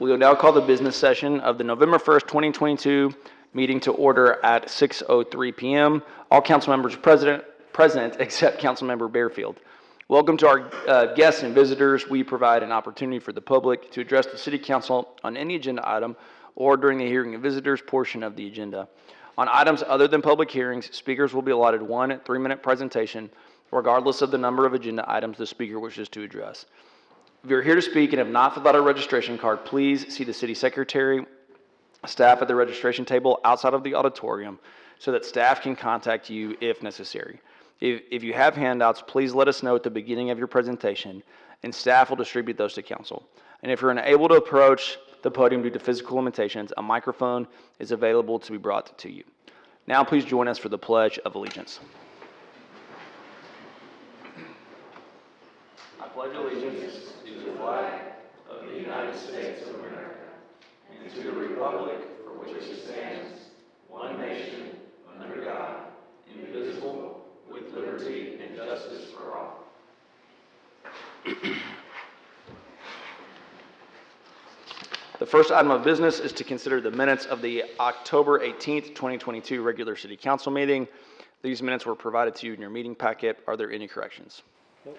We will now call the business session of the November 1st, 2022 meeting to order at 6:03 p.m. All council members present except Councilmember Bearfield. Welcome to our guests and visitors. We provide an opportunity for the public to address the City Council on any agenda item or during the hearing of visitors portion of the agenda. On items other than public hearings, speakers will be allotted 1 3-minute presentation, regardless of the number of agenda items the speaker wishes to address. If you're here to speak and have not filled out a registration card, please see the city secretary, staff at the registration table outside of the auditorium so that staff can contact you if necessary. If you have handouts, please let us know at the beginning of your presentation, and staff will distribute those to council. And if you're unable to approach the podium due to physical limitations, a microphone is available to be brought to you. Now please join us for the Pledge of Allegiance. I pledge allegiance to the flag of the United States of America and to the republic for which it stands, one nation, under God, indivisible, with liberty and justice for all. The first item of business is to consider the minutes of the October 18th, 2022 regular City Council meeting. These minutes were provided to you in your meeting packet. Are there any corrections? Nope.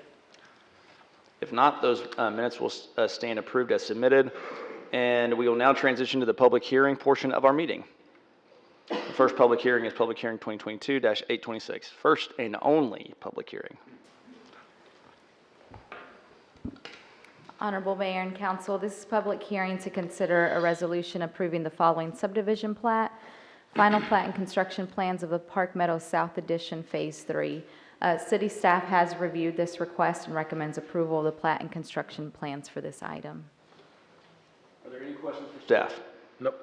If not, those minutes will stand approved as submitted, and we will now transition to the public hearing portion of our meeting. The first public hearing is Public Hearing 2022-826, first and only public hearing. Honorable Mayor and Council, this is public hearing to consider a resolution approving the following subdivision plat, final plat and construction plans of the Park Meadows South Addition Phase 3. City staff has reviewed this request and recommends approval of the plat and construction plans for this item. Are there any questions for staff? Nope.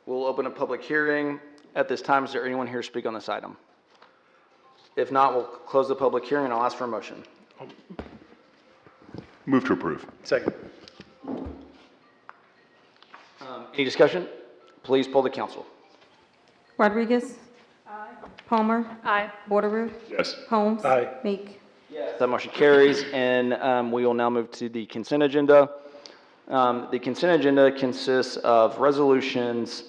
We'll open a public hearing. At this time, is there anyone here to speak on this item? If not, we'll close the public hearing and I'll ask for a motion. Move to approve. Second. Any discussion? Please poll the council. Rodriguez? Aye. Palmer? Aye. Borderoux? Yes. Holmes? Aye. Meek? Yes. That motion carries, and we will now move to the consent agenda. The consent agenda consists of resolutions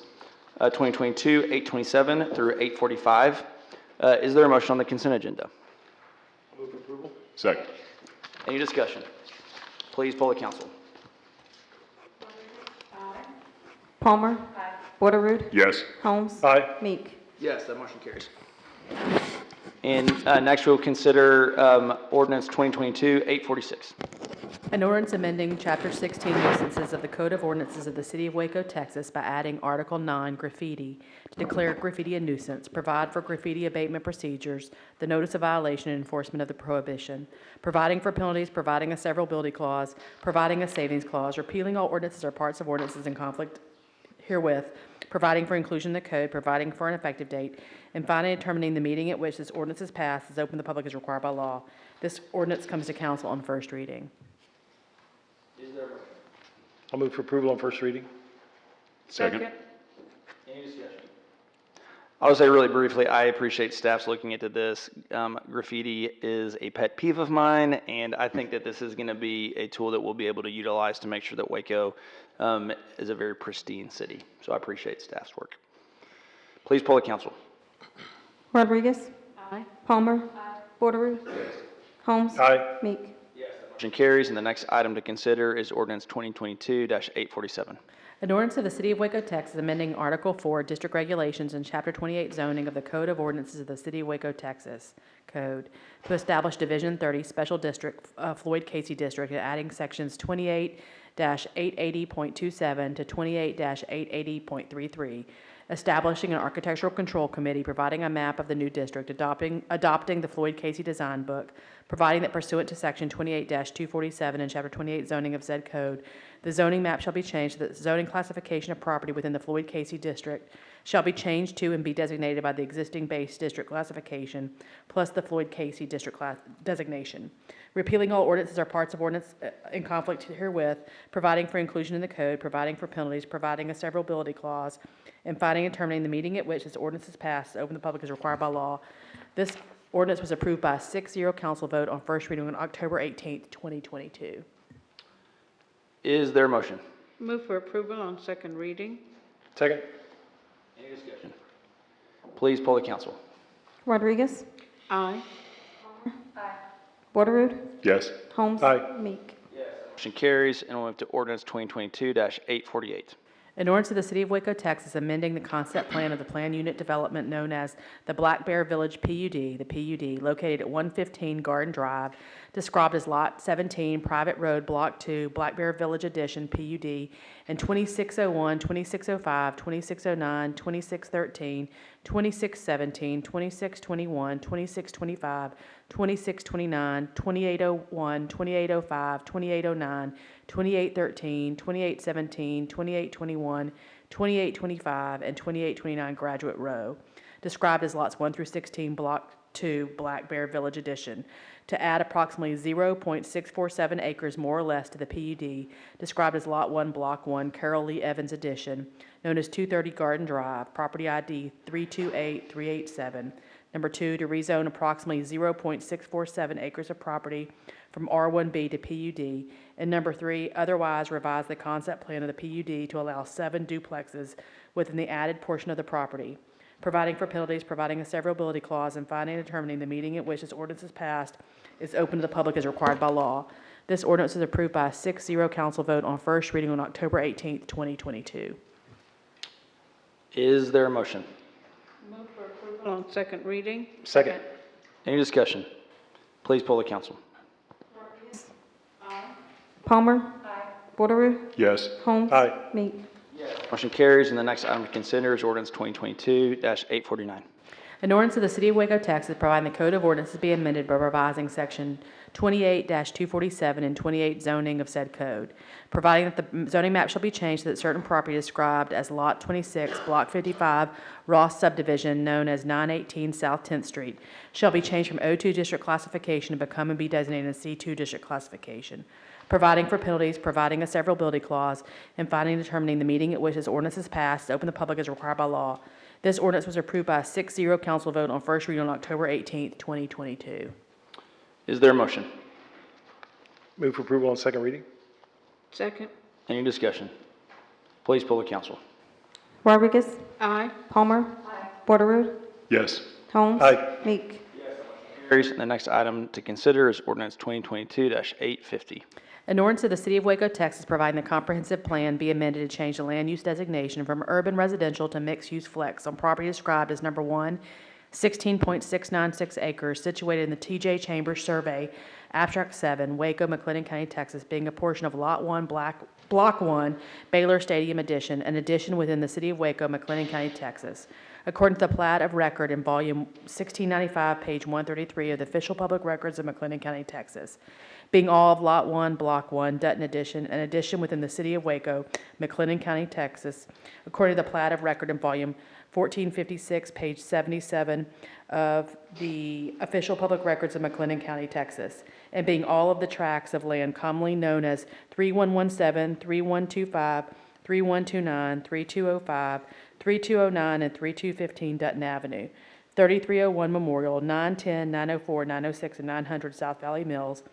2022-827 through 845. Is there a motion on the consent agenda? Move approval. Second. Any discussion? Please poll the council. Palmer? Aye. Borderoux? Yes. Holmes? Aye. Meek? Yes, that motion carries. And next we'll consider ordinance 2022-846. An ordinance amending Chapter 16 nuisances of the Code of Ordinances of the City of Waco, Texas by adding Article 9, graffiti, to declare graffiti a nuisance, provide for graffiti abatement procedures, the notice of violation and enforcement of the prohibition, providing for penalties, providing a severability clause, providing a savings clause, repealing all ordinances or parts of ordinances in conflict herewith, providing for inclusion in the code, providing for an effective date, and finally determining the meeting at which this ordinance is passed is open to the public as required by law. This ordinance comes to council on first reading. I'll move for approval on first reading. Second. Any discussion? I'll say really briefly, I appreciate staff's looking into this. Graffiti is a pet peeve of mine, and I think that this is going to be a tool that we'll be able to utilize to make sure that Waco is a very pristine city. So I appreciate staff's work. Please poll the council. Rodriguez? Aye. Palmer? Aye. Borderoux? Yes. Holmes? Aye. Meek? Motion carries, and the next item to consider is ordinance 2022-847. An ordinance of the City of Waco, Texas, amending Article 4, District Regulations and Chapter 28 zoning of the Code of Ordinances of the City of Waco, Texas Code to establish Division 30 Special District, Floyd Casey District, and adding sections 28-880.27 to 28-880.33, establishing an architectural control committee, providing a map of the new district, adopting the Floyd Casey design book, providing that pursuant to section 28-247 and chapter 28 zoning of said code, the zoning map shall be changed so that the zoning classification of property within the Floyd Casey district shall be changed to and be designated by the existing base district classification plus the Floyd Casey district class designation. Repealing all ordinances or parts of ordinance in conflict herewith, providing for inclusion in the code, providing for penalties, providing a severability clause, and finding and terminating the meeting at which this ordinance is passed, open the public as required by law. This ordinance was approved by a 6-0 council vote on first reading on October 18th, 2022. Is there a motion? Move for approval on second reading. Second. Any discussion? Please poll the council. Rodriguez? Aye. Borderood? Yes. Holmes? Aye. Meek? Motion carries, and we'll move to ordinance 2022-848. An ordinance of the City of Waco, Texas, amending the concept plan of the planned unit development known as the Black Bear Village PUD, the PUD, located at 115 Garden Drive, described as Lot 17, Private Road, Block 2, Black Bear Village Addition, PUD, and 2601, 2605, 2609, 2613, 2617, 2621, 2625, 2629, 2801, 2805, 2809, 2813, 2817, 2821, 2825, and 2829 Graduate Row, described as lots 1 through 16, Block 2, Black Bear Village Addition, to add approximately 0.647 acres more or less to the PUD, described as Lot 1, Block 1, Carol Lee Evans Addition, known as 230 Garden Drive, property ID 328387. Number 2, to rezone approximately 0.647 acres of property from R1B to PUD. And number 3, otherwise revise the concept plan of the PUD to allow 7 duplexes within the added portion of the property, providing for penalties, providing a severability clause, and finding and determining the meeting at which this ordinance is passed is open to the public as required by law. This ordinance is approved by a 6-0 council vote on first reading on October 18th, 2022. Is there a motion? Move for approval on second reading. Second. Any discussion? Please poll the council. Palmer? Borderood? Yes. Holmes? Aye. Meek? Motion carries, and the next item to consider is ordinance 2022-849. An ordinance of the City of Waco, Texas, providing the Code of Ordinances be amended by revising Section 28-247 and 28 zoning of said code, providing that the zoning map shall be changed so that certain property described as Lot 26, Block 55, Ross subdivision, known as 918 South 10th Street, shall be changed from O2 district classification to become and be designated as C2 district classification, providing for penalties, providing a severability clause, and finding and determining the meeting at which this ordinance is passed to open the public as required by law. This ordinance was approved by a 6-0 council vote on first reading on October 18th, 2022. Is there a motion? Move for approval on second reading. Second. Any discussion? Please poll the council. Rodriguez? Aye. Palmer? Borderood? Yes. Holmes? Aye. Meek? Carries, and the next item to consider is ordinance 2022-850. An ordinance of the City of Waco, Texas, providing the comprehensive plan be amended to change the land use designation from urban residential to mixed-use flex on property described as number 1, 16.696 acres situated in the TJ Chambers Survey, Abstract 7, Waco, McLennan County, Texas, being a portion of Lot 1, Block 1, Baylor Stadium Addition, an addition within the City of Waco, McLennan County, Texas. According to the plat of record in volume 1695, page 133 of the official public records of McLennan County, Texas, being all of Lot 1, Block 1, Dutton Addition, an addition within the City of Waco, McLennan County, Texas, according to the plat of record in volume 1456, page 77 of the official public records of McLennan County, Texas, and being all of the tracts of land commonly known as 3117, 3125, 3129, 3205, 3209, and 3215 Dutton Avenue, 3301 Memorial, 910, 904, 906, and 900 South Valley Mills,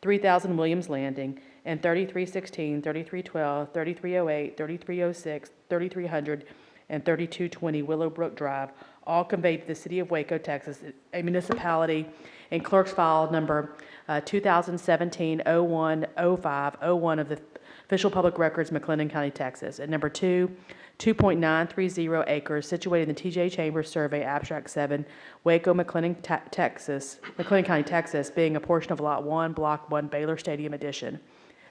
3000 Williams Landing, and 3316, 3312, 3308, 3306, 3300, and 3220 Willowbrook Drive, all conveyed to the City of Waco, Texas, a municipality, in Clerk's File number 2017-01-05-01 of the official public records, McLennan County, Texas. And number 2, 2.930 acres situated in the TJ Chambers Survey, Abstract 7, Waco, McLennan County, Texas, being a portion of Lot 1, Block 1, Baylor Stadium Addition,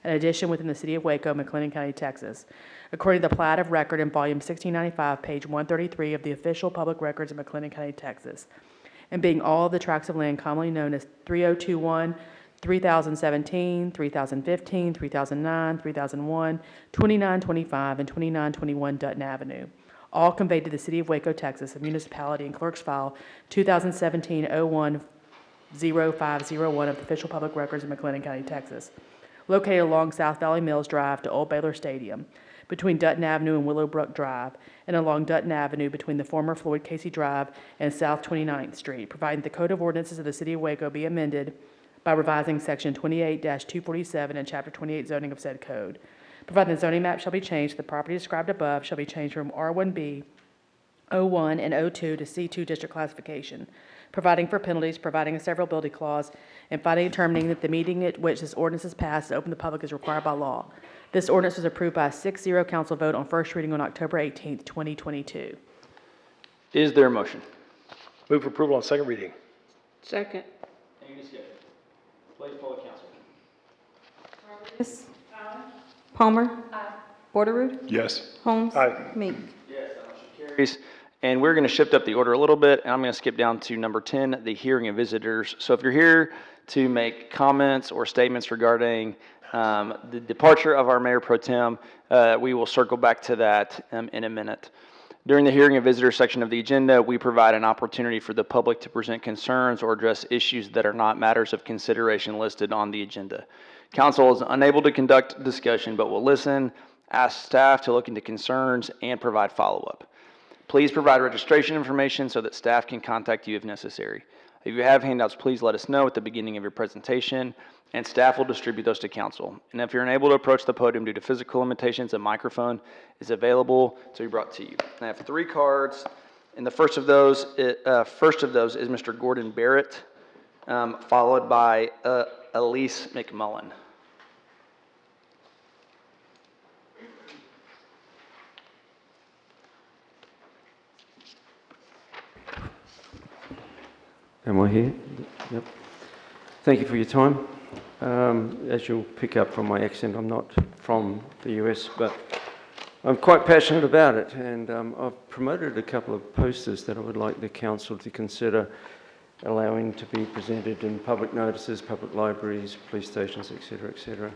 an addition within the City of Waco, McLennan County, Texas. According to the plat of record in volume 1695, page 133 of the official public records of McLennan County, Texas, and being all of the tracts of land commonly known as 3021, 3017, 3015, 3009, 3001, 2925, and 2921 Dutton Avenue, all conveyed to the City of Waco, Texas, a municipality in Clerk's File 2017-01-0501 of the official public records of McLennan County, Texas, located along South Valley Mills Drive to Old Baylor Stadium, between Dutton Avenue and Willowbrook Drive, and along Dutton Avenue between the former Floyd Casey Drive and South 29th Street, providing the Code of Ordinances of the City of Waco be amended by revising Section 28-247 and Chapter 28 zoning of said code, providing the zoning map shall be changed, the property described above shall be changed from R1B, O1, and O2 to C2 district classification, providing for penalties, providing a severability clause, and finally determining that the meeting at which this ordinance is passed and open to the public is required by law. This ordinance was approved by a 6-0 council vote on first reading on October 18th, 2022. Is there a motion? Move for approval on second reading. Second. Any discussion? Please poll the council. Rodriguez? Palmer? Borderoot? Yes. Holmes? Aye. Meek? Carries. And we're going to shift up the order a little bit, and I'm going to skip down to number 10, the hearing of visitors. So if you're here to make comments or statements regarding the departure of our Mayor Pro Tem, we will circle back to that in a minute. During the hearing of visitors section of the agenda, we provide an opportunity for the public to present concerns or address issues that are not matters of consideration listed on the agenda. Council is unable to conduct discussion, but will listen, ask staff to look into concerns, and provide follow-up. Please provide registration information so that staff can contact you if necessary. If you have handouts, please let us know at the beginning of your presentation, and staff will distribute those to council. And if you're unable to approach the podium due to physical limitations, a microphone is available to be brought to you. And I have 3 cards, and the first of those is Mr. Gordon Barrett, followed by Elise McMullen. Am I here? Yep. Thank you for your time. As you'll pick up from my accent, I'm not from the US, but I'm quite passionate about it, and I've promoted a couple of posters that I would like the council to consider allowing to be presented in public notices, public libraries, police stations, etc., etc.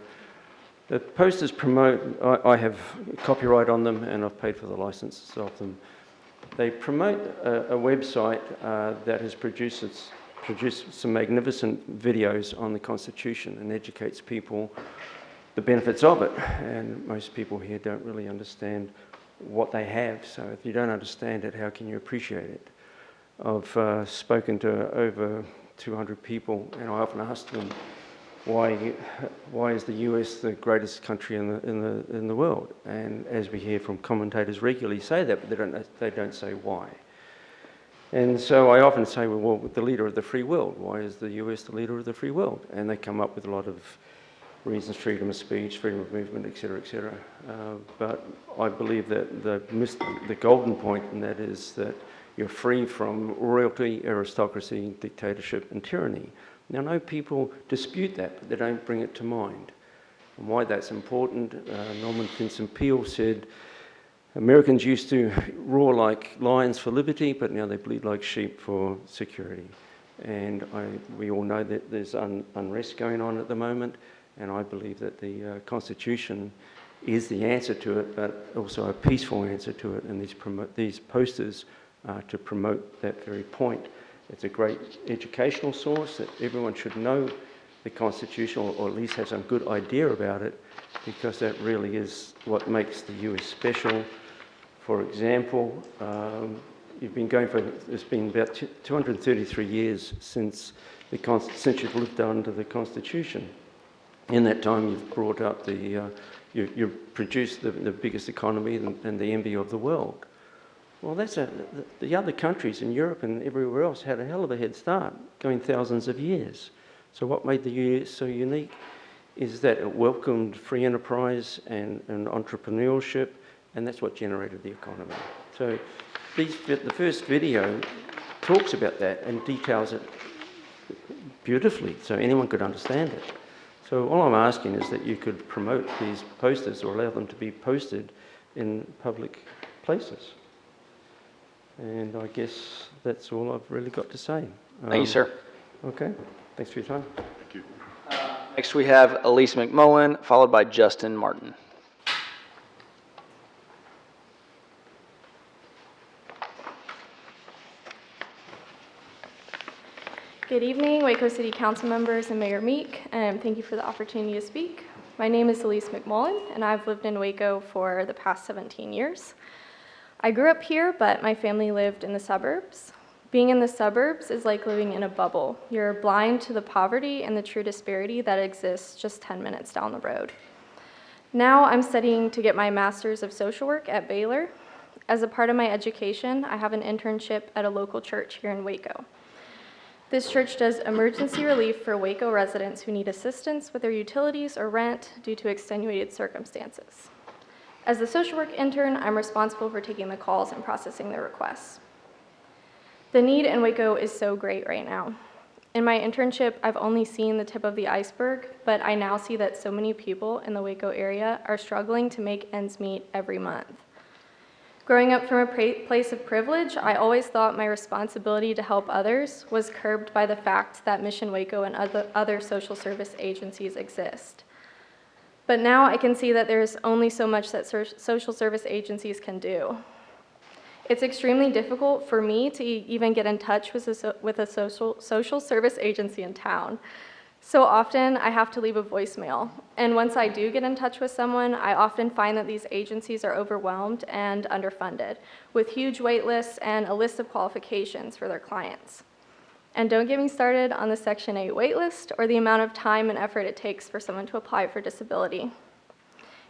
The posters promote, I have copyright on them, and I've paid for the licenses of them. They promote a website that has produced some magnificent videos on the Constitution and educates people the benefits of it. And most people here don't really understand what they have. So if you don't understand it, how can you appreciate it? I've spoken to over 200 people, and I often ask them, why is the US the greatest country in the world? And as we hear from commentators regularly say that, but they don't say why. And so I often say, well, the leader of the free world, why is the US the leader of the free world? And they come up with a lot of reasons: freedom of speech, freedom of movement, etc., etc. But I believe that the golden point, and that is that you're free from royalty, aristocracy, dictatorship, and tyranny. Now, I know people dispute that, but they don't bring it to mind. And why that's important, Norman Vincent Peale said, Americans used to roar like lions for liberty, but now they bleed like sheep for security. And we all know that there's unrest going on at the moment, and I believe that the Constitution is the answer to it, but also a peaceful answer to it, and these posters to promote that very point. It's a great educational source that everyone should know the Constitution, or at least have some good idea about it, because that really is what makes the US special. For example, it's been about 233 years since you've lived under the Constitution. In that time, you've brought up you've produced the biggest economy and the envy of the world. Well, the other countries in Europe and everywhere else had a hell of a head start, going thousands of years. So what made the US so unique is that it welcomed free enterprise and entrepreneurship, and that's what generated the economy. So the first video talks about that and details it beautifully, so anyone could understand it. So all I'm asking is that you could promote these posters or allow them to be posted in public places. And I guess that's all I've really got to say. Thank you, sir. Okay, thanks for your time. Next, we have Elise McMullen, followed by Justin Martin. Good evening, Waco City Council members and Mayor Meek, and thank you for the opportunity to speak. My name is Elise McMullen, and I've lived in Waco for the past 17 years. I grew up here, but my family lived in the suburbs. Being in the suburbs is like living in a bubble. You're blind to the poverty and the true disparity that exists just 10 minutes down the road. Now I'm studying to get my Master's of Social Work at Baylor. As a part of my education, I have an internship at a local church here in Waco. This church does emergency relief for Waco residents who need assistance with their utilities or rent due to extenuated circumstances. As the social work intern, I'm responsible for taking the calls and processing their requests. The need in Waco is so great right now. In my internship, I've only seen the tip of the iceberg, but I now see that so many people in the Waco area are struggling to make ends meet every month. Growing up from a place of privilege, I always thought my responsibility to help others was curbed by the fact that Mission Waco and other social service agencies exist. But now I can see that there's only so much that social service agencies can do. It's extremely difficult for me to even get in touch with a social service agency in town. So often I have to leave a voicemail. And once I do get in touch with someone, I often find that these agencies are overwhelmed and underfunded, with huge wait lists and a list of qualifications for their clients. And don't get me started on the Section 8 wait list or the amount of time and effort it takes for someone to apply for disability.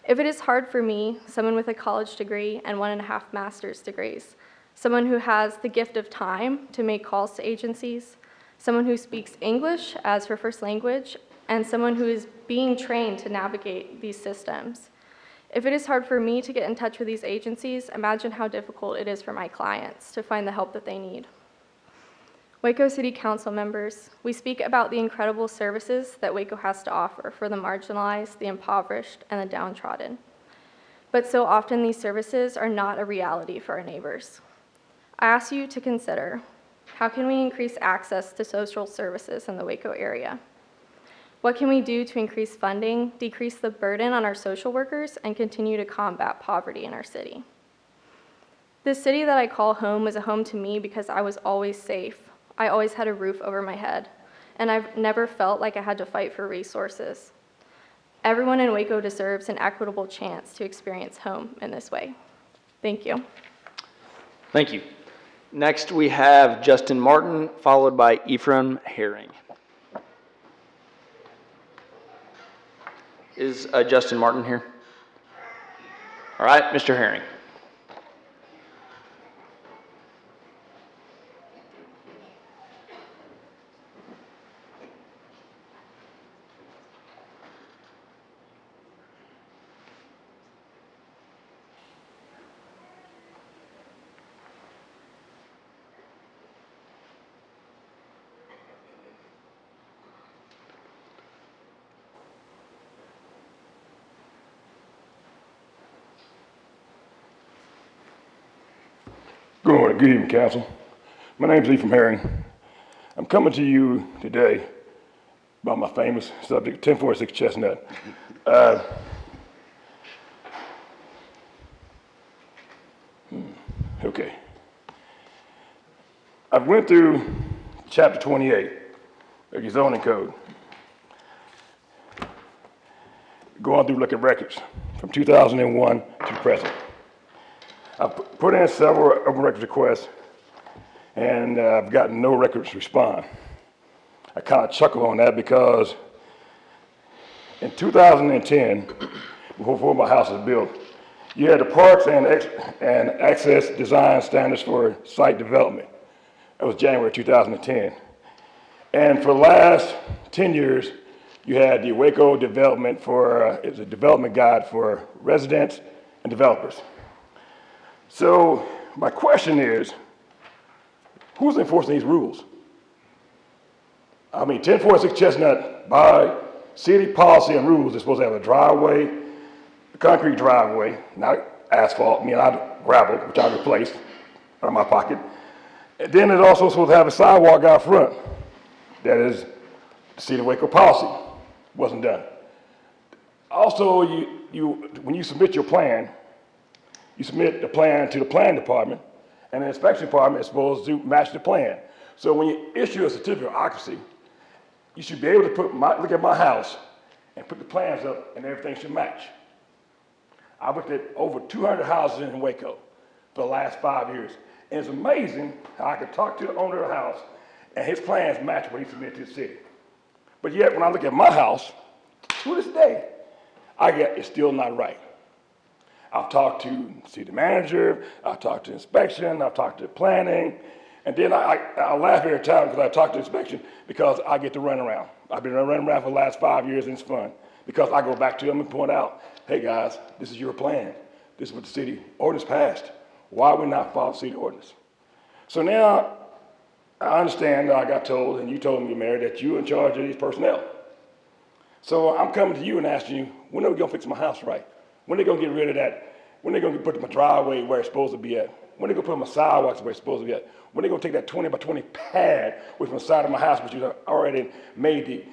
If it is hard for me, someone with a college degree and 1.5 master's degrees, someone who has the gift of time to make calls to agencies, someone who speaks English as her first language, and someone who is being trained to navigate these systems. If it is hard for me to get in touch with these agencies, imagine how difficult it is for my clients to find the help that they need. Waco City Council members, we speak about the incredible services that Waco has to offer for the marginalized, the impoverished, and the downtrodden. But so often these services are not a reality for our neighbors. I ask you to consider, how can we increase access to social services in the Waco area? What can we do to increase funding, decrease the burden on our social workers, and continue to combat poverty in our city? This city that I call home was a home to me because I was always safe. I always had a roof over my head, and I've never felt like I had to fight for resources. Everyone in Waco deserves an equitable chance to experience home in this way. Thank you. Thank you. Next, we have Justin Martin, followed by Ephraim Herring. Is Justin Martin here? All right, Mr. Herring. Good morning, good evening, Council. My name is Ephraim Herring. I'm coming to you today about my famous subject, 1046 Chestnut. Okay. I went through chapter 28 of your zoning code, going through looking records from 2001 to present. I've put in several open records requests, and I've gotten no records respond. I kind of chuckle on that because in 2010, before my house was built, you had the parks and access design standards for site development. That was January 2010. And for the last 10 years, you had the Waco development it's a development guide for residents and developers. So my question is, who's enforcing these rules? I mean, 1046 Chestnut, by city policy and rules, is supposed to have a driveway, a concrete driveway, not asphalt, not gravel, which I replaced out of my pocket. And then it's also supposed to have a sidewalk out front. That is the City of Waco policy. Wasn't done. Also, when you submit your plan, you submit the plan to the planning department, and the inspection department is supposed to match the plan. So when you issue a certificate of occupancy, you should be able to look at my house and put the plans up, and everything should match. I've looked at over 200 houses in Waco for the last 5 years, and it's amazing how I could talk to the owner of the house, and his plans match what he submitted to the city. But yet, when I look at my house, to this day, I get it's still not right. I've talked to city manager, I've talked to inspection, I've talked to planning, and then I laugh every time because I talk to inspection because I get to run around. I've been running around for the last 5 years and it's fun because I go back to them and point out, hey guys, this is your plan. This is what the city ordinance passed. Why are we not following city ordinance? So now I understand that I got told, and you told me, Mayor, that you're in charge of these personnel. So I'm coming to you and asking you, when are we gonna fix my house right? When are they gonna get rid of that? When are they gonna put my driveway where it's supposed to be at? When are they gonna put my sidewalks where it's supposed to be at? When are they gonna take that 20 by 20 pad which from the side of my house, which you already made the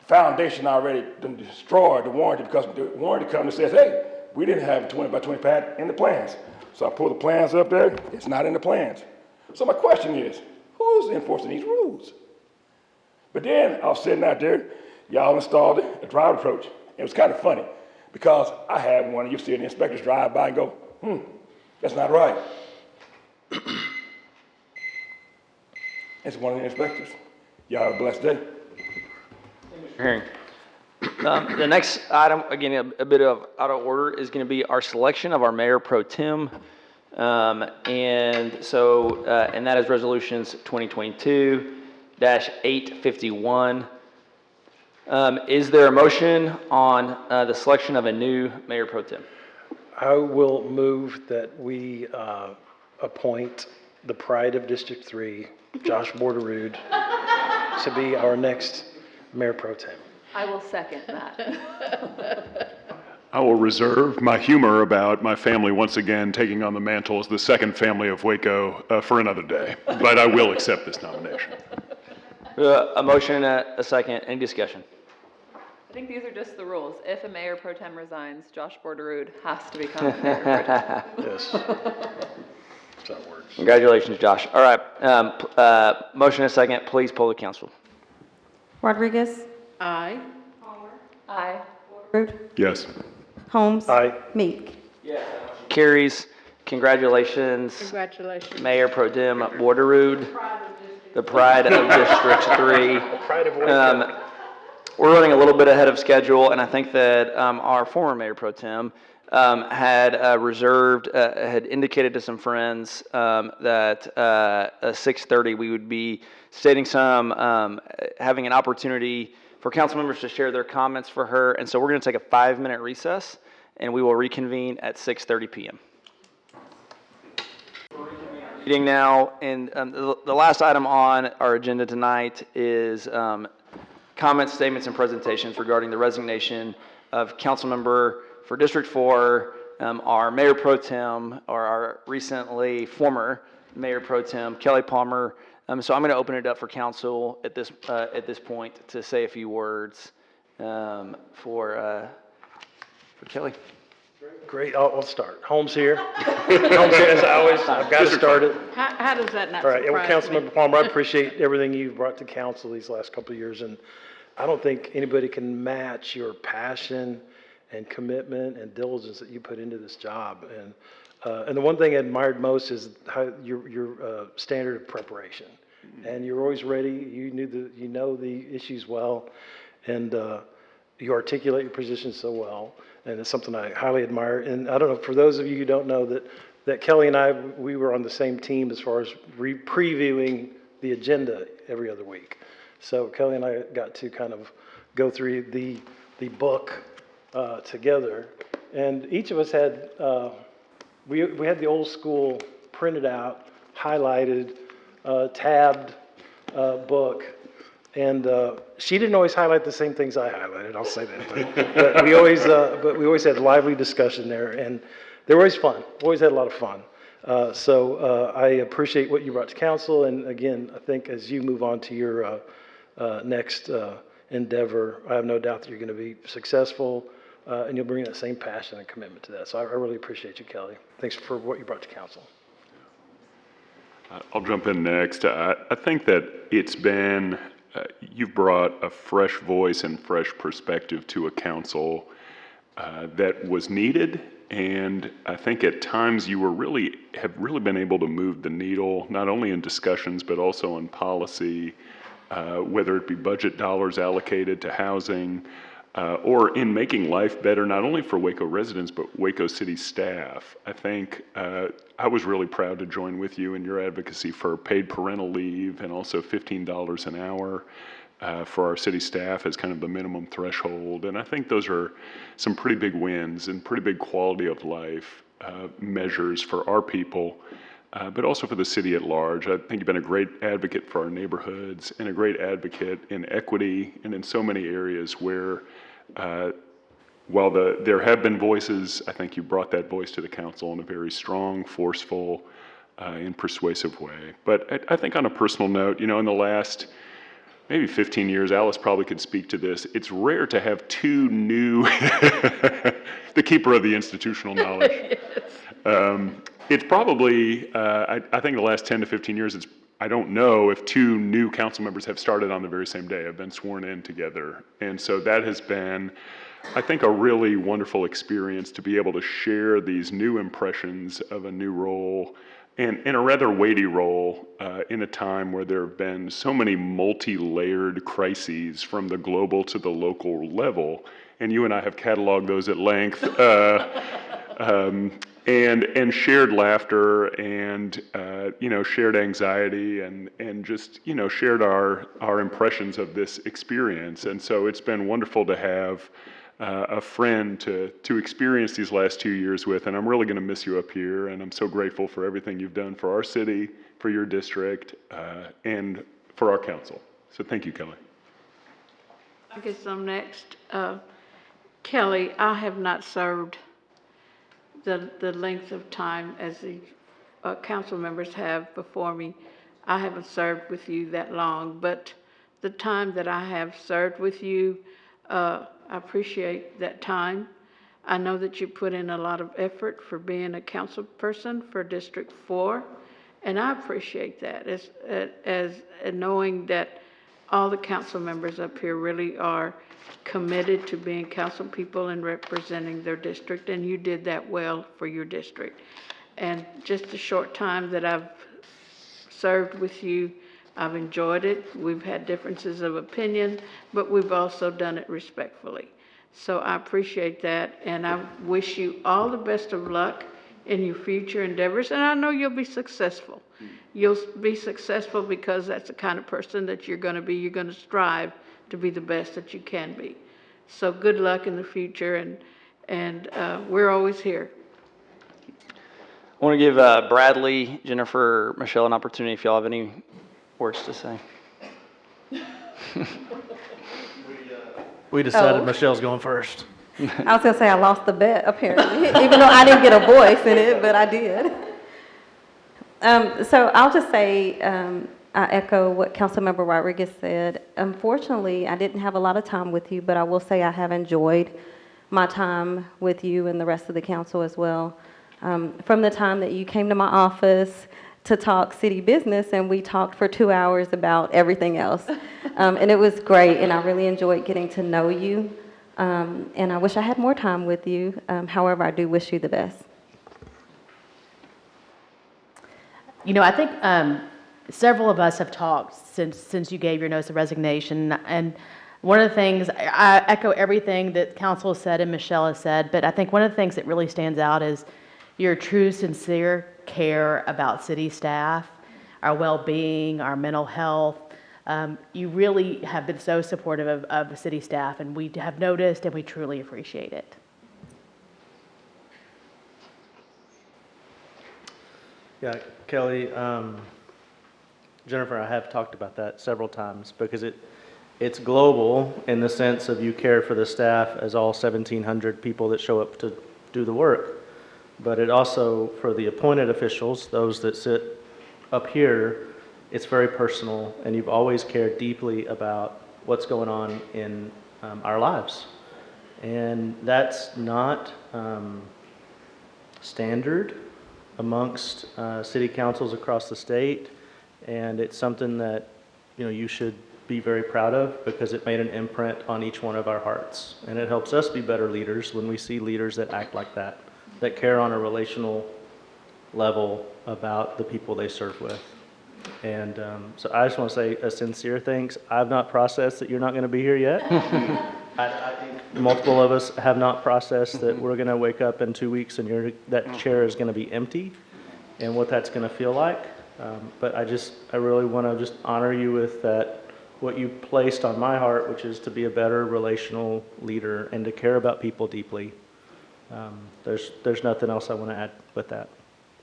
foundation already destroyed the warranty because the warranty company says, hey, we didn't have a 20 by 20 pad in the plans. So I pull the plans up there, it's not in the plans. So my question is, who's enforcing these rules? But then I was sitting out there, y'all installed a drive approach. It was kind of funny because I had one of you city inspectors drive by and go, that's not right. It's one of the inspectors. Y'all have a blessed day. Hearing. The next item, again, a bit of out of order, is going to be our selection of our mayor pro tem. And that is resolutions 2022-851. Is there a motion on the selection of a new mayor pro tem? I will move that we appoint the pride of District 3, Josh Borderood, to be our next mayor pro tem. I will second that. I will reserve my humor about my family once again taking on the mantle as the second family of Waco for another day, but I will accept this nomination. A motion and a second. Any discussion? I think these are just the rules. If a mayor pro tem resigns, Josh Borderood has to become mayor pro tem. Yes. That's how it works. Congratulations, Josh. All right. Motion and a second. Please poll the council. Rodriguez? Aye. Aye. Borderood? Yes. Holmes? Aye. Meek? Carries. Congratulations, Congratulations. Mayor Pro Tem Borderood, the pride of District 3. Pride of Waco. We're running a little bit ahead of schedule, and I think that our former Mayor Pro Tem had indicated to some friends that at 6:30 we would be stating having an opportunity for council members to share their comments for her, and so we're going to take a 5-minute recess, and we will reconvene at 6:30 p.m. Meeting now, and the last item on our agenda tonight is comments, statements, and presentations regarding the resignation of council member for District 4, our Mayor Pro Tem, or our recently former Mayor Pro Tem, Kelly Palmer. So I'm going to open it up for council at this point to say a few words for Kelly. Great, I'll start. Holmes here. Holmes here, as always, I've got to start it. How does that not All right, well, surprise me? Councilmember Palmer, I appreciate everything you've brought to council these last couple of years, and I don't think anybody can match your passion and commitment and diligence that you put into this job. And the one thing I admired most is how your standard of preparation. And you're always ready. You know the issues well, and you articulate your position so well. And it's something I highly admire. And I don't know, for those of you who don't know, that Kelly and I, we were on the same team as far as previewing the agenda every other week. So Kelly and I got to kind of go through the book together. And each of us had, we had the old school printed out, highlighted, tabbed book. And she didn't always highlight the same things I highlighted, I'll say that. But we always had lively discussion there, and they were always fun. Always had a lot of fun. So I appreciate what you brought to council, and again, I think as you move on to your next endeavor, I have no doubt that you're going to be successful, and you'll bring that same passion and commitment to that. So I really appreciate you, Kelly. Thanks for what you brought to council. I'll jump in next. I think that it's been, you've brought a fresh voice and fresh perspective to a council that was needed. And I think at times you have really been able to move the needle, not only in discussions, but also in policy, whether it be budget dollars allocated to housing, or in making life better, not only for Waco residents, but Waco City staff. I think I was really proud to join with you in your advocacy for paid parental leave and also $15 an hour for our city staff as kind of the minimum threshold. And I think those are some pretty big wins and pretty big quality of life measures for our people, but also for the city at large. I think you've been a great advocate for our neighborhoods and a great advocate in equity and in so many areas where while there have been voices, I think you brought that voice to the council in a very strong, forceful, and persuasive way. But I think on a personal note, in the last maybe 15 years, Alice probably could speak to this. It's rare to have two new, the keeper of the institutional knowledge. It's probably, I think in the last 10 to 15 years, I don't know if two new council members have started on the very same day, have been sworn in together. And so that has been, I think, a really wonderful experience to be able to share these new impressions of a new role and in a rather weighty role in a time where there have been so many multi-layered crises from the global to the local level. And you and I have cataloged those at length. And shared laughter and shared anxiety and just shared our impressions of this experience. And so it's been wonderful to have a friend to experience these last 2 years with, and I'm really going to miss you up here, and I'm so grateful for everything you've done for our city, for your district, and for our council. So thank you, Kelly. I guess I'm next. Kelly, I have not served the length of time as the council members have before me. I haven't served with you that long, but the time that I have served with you, I appreciate that time. I know that you put in a lot of effort for being a council person for District 4, and I appreciate that as knowing that all the council members up here really are committed to being council people and representing their district, and you did that well for your district. And just the short time that I've served with you, I've enjoyed it. We've had differences of opinion, but we've also done it respectfully. So I appreciate that, and I wish you all the best of luck in your future endeavors, and I know you'll be successful. You'll be successful because that's the kind of person that you're going to be. You're going to strive to be the best that you can be. So good luck in the future, and we're always here. I want to give Bradley, Jennifer, Michelle an opportunity if y'all have any words to say. We decided Michelle's going first. I was going to say I lost the bet, apparently, even though I didn't get a voice in it, but I did. So I'll just say I echo what Councilmember Rodriguez said. Unfortunately, I didn't have a lot of time with you, but I will say I have enjoyed my time with you and the rest of the council as well. From the time that you came to my office to talk city business, and we talked for 2 hours about everything else. And it was great, and I really enjoyed getting to know you. And I wish I had more time with you. However, I do wish you the best. I think several of us have talked since you gave your notice of resignation, and one of the things, I echo everything that council has said and Michelle has said, but I think one of the things that really stands out is your true, sincere care about city staff, our well-being, our mental health. You really have been so supportive of the city staff, and we have noticed, and we truly appreciate it. Yeah, Kelly, Jennifer, I have talked about that several times because it's global in the sense of you care for the staff as all 1,700 people that show up to do the work. But it also, for the appointed officials, those that sit up here, it's very personal, and you've always cared deeply about what's going on in our lives. And that's not standard amongst city councils across the state, and it's something that you should be very proud of because it made an imprint on each one of our hearts. And it helps us be better leaders when we see leaders that act like that care on a relational level about the people they serve with. And so I just want to say a sincere thanks. I've not processed that you're not going to be here yet. I think multiple of us have not processed that we're going to wake up in 2 weeks and that chair is going to be empty and what that's going to feel like. But I really want to just honor you with that, what you placed on my heart, which is to be a better relational leader and to care about people deeply. There's nothing else I want to add with that.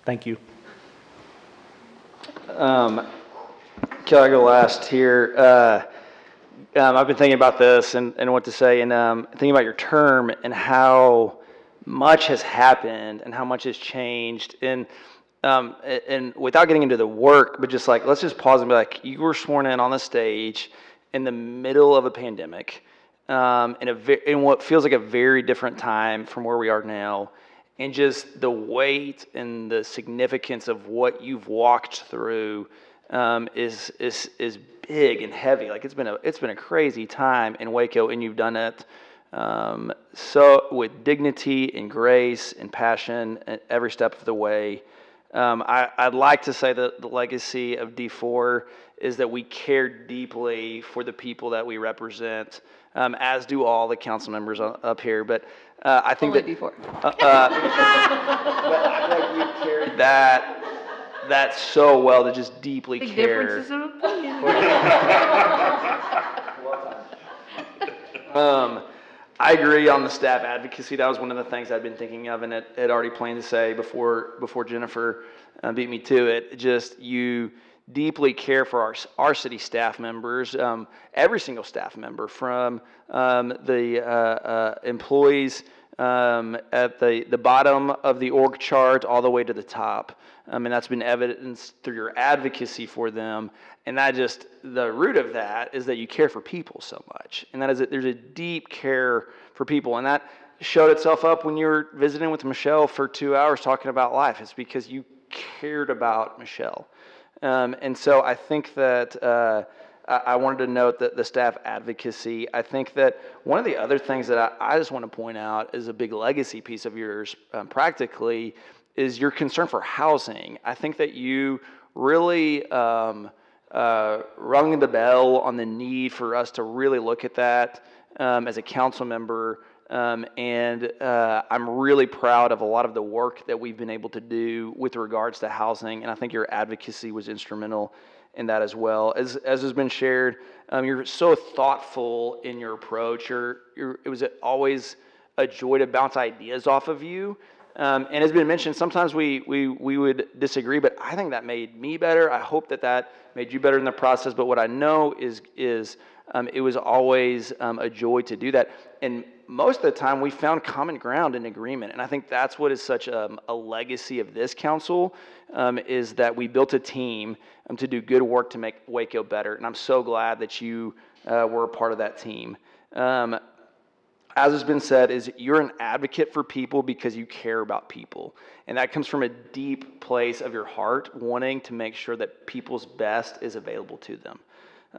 Thank you. Can I go last here? I've been thinking about this and what to say, and thinking about your term and how much has happened and how much has changed. And without getting into the work, but just like, let's just pause and be like, you were sworn in on the stage in the middle of a pandemic, in what feels like a very different time from where we are now. And just the weight and the significance of what you've walked through is big and heavy. Like it's been a crazy time in Waco, and you've done it so with dignity and grace and passion at every step of the way. I'd like to say that the legacy of D4 is that we care deeply for the people that we represent, as do all the council members up here. But I think Only that D4. but I feel like you carried that so well to just deeply Big care. differences of opinion. I agree on the staff advocacy. That was one of the things I'd been thinking of and had already planned to say before Jennifer beat me to it. Just you deeply care for our city staff members, every single staff member, from the employees at the bottom of the org chart all the way to the top. And that's been evidenced through your advocacy for them. And the root of that is that you care for people so much. And that is that there's a deep care for people. And that showed itself up when you were visiting with Michelle for 2 hours talking about life. It's because you cared about Michelle. And so I think that I wanted to note that the staff advocacy. I think that one of the other things that I just want to point out is a big legacy piece of yours, practically, is your concern for housing. I think that you really rung the bell on the need for us to really look at that as a council member. And I'm really proud of a lot of the work that we've been able to do with regards to housing. And I think your advocacy was instrumental in that as well. As has been shared, you're so thoughtful in your approach. It was always a joy to bounce ideas off of you. And as been mentioned, sometimes we would disagree, but I think that made me better. I hope that made you better in the process. But what I know is it was always a joy to do that. And most of the time, we found common ground and agreement. And I think that's what is such a legacy of this council, is that we built a team to do good work to make Waco better. And I'm so glad that you were a part of that team. As has been said, is you're an advocate for people because you care about people. And that comes from a deep place of your heart, wanting to make sure that people's best is available to them.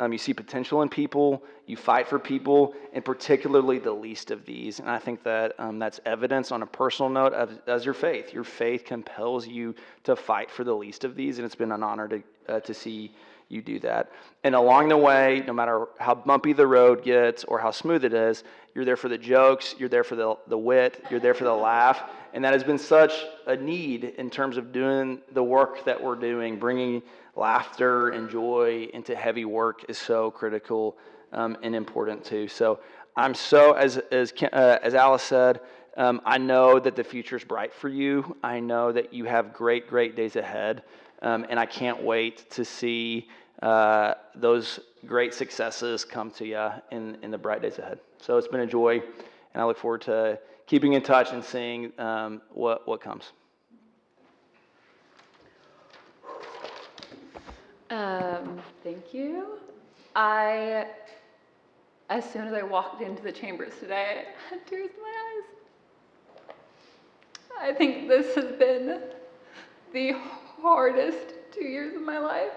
You see potential in people, you fight for people, and particularly the least of these. And I think that that's evidence on a personal note as your faith. Your faith compels you to fight for the least of these, and it's been an honor to see you do that. And along the way, no matter how bumpy the road gets or how smooth it is, you're there for the jokes, you're there for the wit, you're there for the laugh. And that has been such a need in terms of doing the work that we're doing. Bringing laughter and joy into heavy work is so critical and important too. So I'm so, as Alice said, I know that the future is bright for you. I know that you have great, great days ahead. And I can't wait to see those great successes come to you in the bright days ahead. So it's been a joy, and I look forward to keeping in touch and seeing what comes. Thank you. As soon as I walked into the chambers today, I had tears in my eyes. I think this has been the hardest 2 years of my life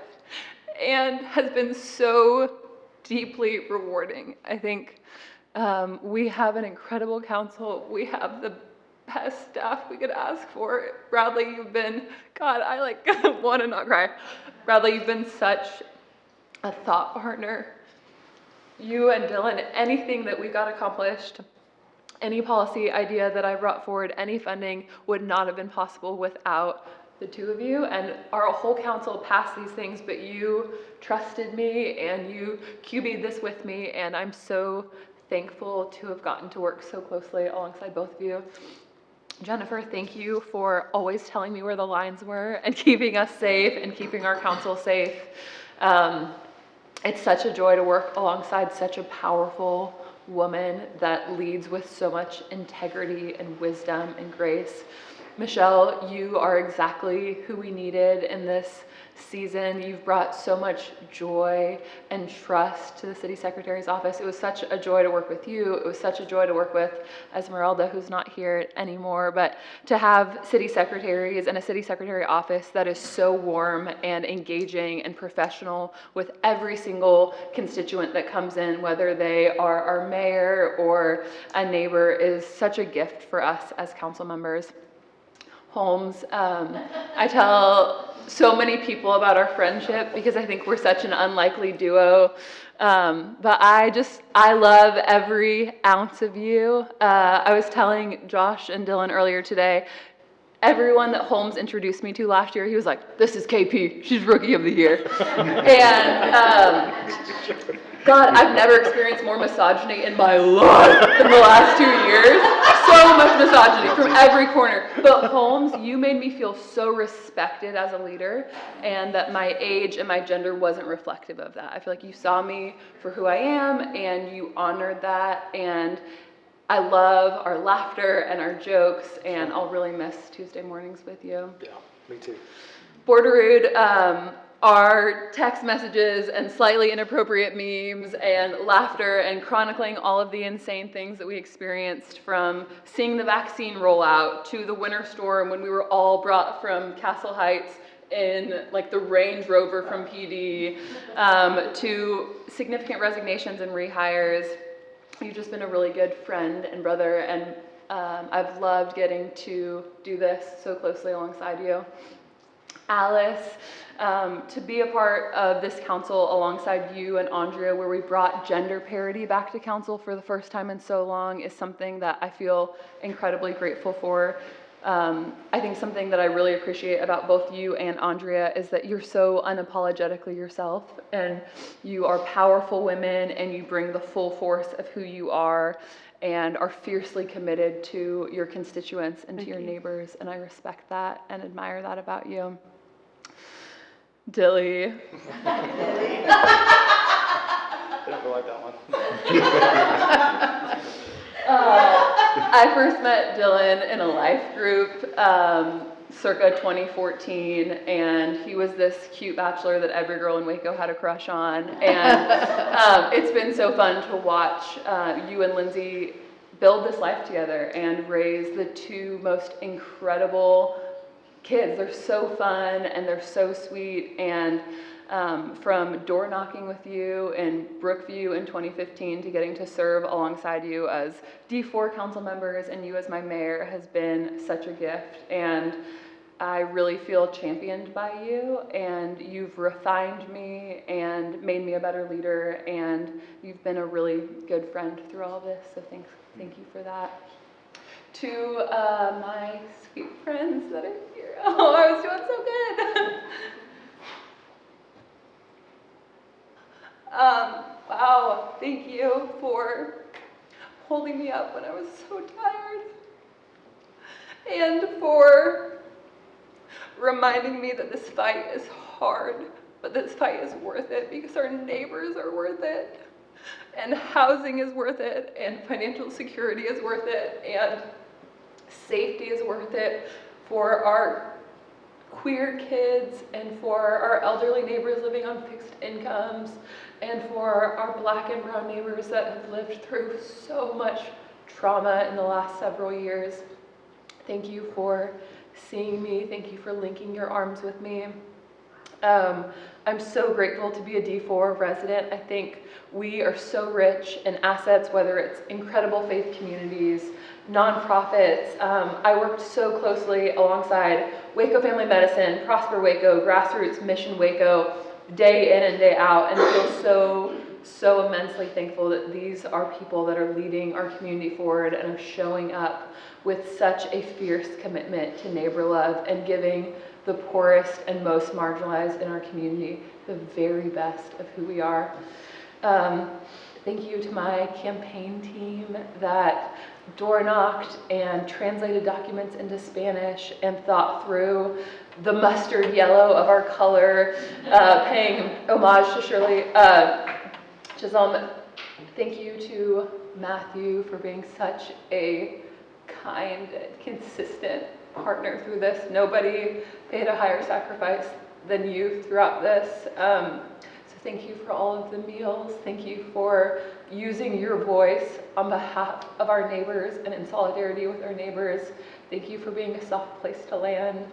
and has been so deeply rewarding. I think we have an incredible council. We have the best staff we could ask for. Bradley, you've been, God, I want to not cry. Bradley, you've been such a thought partner. You and Dylan, anything that we got accomplished Any policy idea that I brought forward, any funding would not have been possible without the two of you. And our whole council passed these things, but you trusted me and you QB'd this with me. And I'm so thankful to have gotten to work so closely alongside both of you. Jennifer, thank you for always telling me where the lines were and keeping us safe and keeping our council safe. It's such a joy to work alongside such a powerful woman that leads with so much integrity and wisdom and grace. Michelle, you are exactly who we needed in this season. You've brought so much joy and trust to the city secretary's office. It was such a joy to work with you. It was such a joy to work with Esmeralda, who's not here anymore, but to have city secretaries and a city secretary office that is so warm and engaging and professional with every single constituent that comes in, whether they are our mayor or a neighbor, is such a gift for us as council members. Holmes, I tell so many people about our friendship because I think we're such an unlikely duo. But I love every ounce of you. I was telling Josh and Dylan earlier today, everyone that Holmes introduced me to last year, he was like, "This is KP, she's Rookie of the Year." And God, I've never experienced more misogyny in my life in the last 2 years. So much misogyny from every corner. But Holmes, you made me feel so respected as a leader, and that my age and my gender wasn't reflective of that. I feel like you saw me for who I am, and you honored that, and I love our laughter and our jokes, and I'll really miss Tuesday mornings with you. Yeah, me too. Borderood, our text messages and slightly inappropriate memes and laughter and chronicling all of the insane things that we experienced, from seeing the vaccine rollout to the winter storm when we were all brought from Castle Heights in like the Range Rover from PD, to significant resignations and rehires. You've just been a really good friend and brother, and I've loved getting to do this so closely alongside you. Alice, to be a part of this council alongside you and Andrea, where we brought gender parity back to council for the first time in so long, is something that I feel incredibly grateful for. I think something that I really appreciate about both you and Andrea is that you're so unapologetically yourself, and you are powerful women, and you bring the full force of who you are and are fiercely committed to your constituents and to your neighbors, and I respect that and admire that about you. Dilly. Didn't feel like that one. I first met Dylan in a life group circa 2014, and he was this cute bachelor that every girl in Waco had a crush on, and it's been so fun to watch you and Lindsay build this life together and raise the two most incredible kids. They're so fun and they're so sweet, and from door knocking with you in Brookview in 2015 to getting to serve alongside you as D4 council members and you as my mayor has been such a gift, and I really feel championed by you, and you've refined me and made me a better leader, and you've been a really good friend through all of this, so thank you for that. To my sweet friends that are here. Oh, I was doing so good. Wow, thank you for holding me up when I was so tired, and for reminding me that this fight is hard, but this fight is worth it because our neighbors are worth it, and housing is worth it, and financial security is worth it, and safety is worth it for our queer kids, and for our elderly neighbors living on fixed incomes, and for our Black and brown neighbors that have lived through so much trauma in the last several years. Thank you for seeing me. Thank you for linking your arms with me. I'm so grateful to be a D4 resident. I think we are so rich in assets, whether it's incredible faith communities, nonprofits. I worked so closely alongside Waco Family Medicine, Prosper Waco, Grassroots Mission Waco, day in and day out, and feel so immensely thankful that these are people that are leading our community forward and are showing up with such a fierce commitment to neighbor love and giving the poorest and most marginalized in our community the very best of who we are. Thank you to my campaign team that door knocked and translated documents into Spanish and thought through the mustard yellow of our color, paying homage to Shirley Chisholm. Thank you to Matthew for being such a kind, consistent partner through this. Nobody paid a higher sacrifice than you throughout this. So thank you for all of the meals. Thank you for using your voice on behalf of our neighbors and in solidarity with our neighbors. Thank you for being a soft place to land.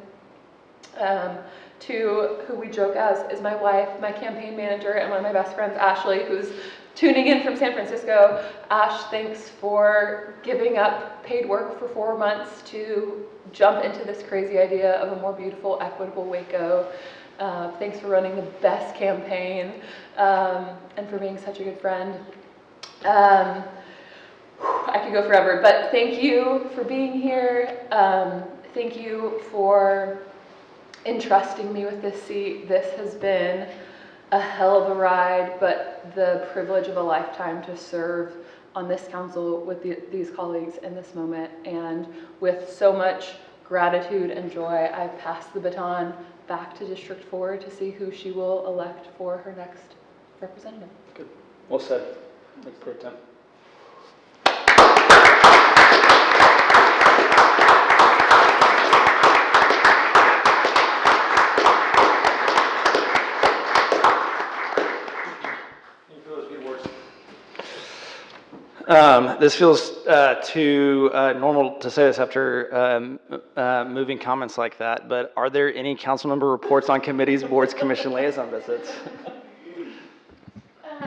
To who we joke as is my wife, my campaign manager, and one of my best friends, Ashley, who's tuning in from San Francisco. Ash, thanks for giving up paid work for 4 months to jump into this crazy idea of a more beautiful, equitable Waco. Thanks for running the best campaign and for being such a good friend. I could go forever, but thank you for being here. Thank you for entrusting me with this seat. This has been a hell of a ride, but the privilege of a lifetime to serve on this council with these colleagues in this moment. And with so much gratitude and joy, I pass the baton back to District 4 to see who she will elect for her next representative. Good. Well said. Thanks for your time. This feels too normal to say this after moving comments like that, but are there any council member reports on committees, boards, commission, liaison visits?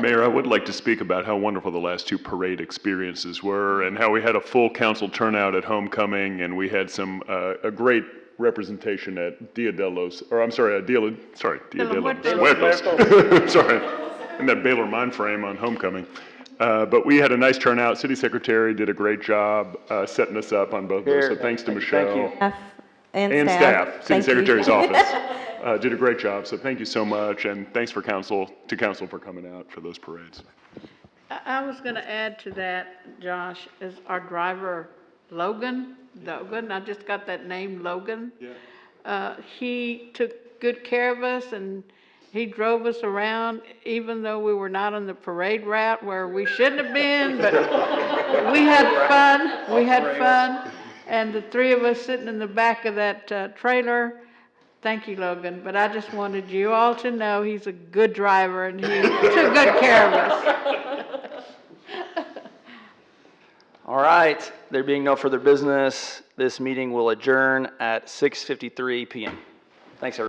Mayor, I would like to speak about how wonderful the last two parade experiences were and how we had a full council turnout at homecoming, and we had some a great representation at Dia de los Muertos. Sorry, in that Baylor mind frame on homecoming. But we had a nice turnout. City Secretary did a great job setting us up on both of those. So thanks to Michelle. Staff And staff. City Thank you. Secretary's office did a great job. So thank you so much, and thanks for council for coming out for those parades. I was going to add to that, Josh, is our driver, Logan. I just got that name, Logan. Yeah. He took good care of us, and he drove us around, even though we were not on the parade route where we shouldn't have been, but we had fun. We had fun. And the three of us sitting in the back of that trailer, thank you, Logan. But I just wanted you all to know he's a good driver, and he took good care of us. All right, there being no further business, this meeting will adjourn at 6:53 p.m. Thanks, everyone.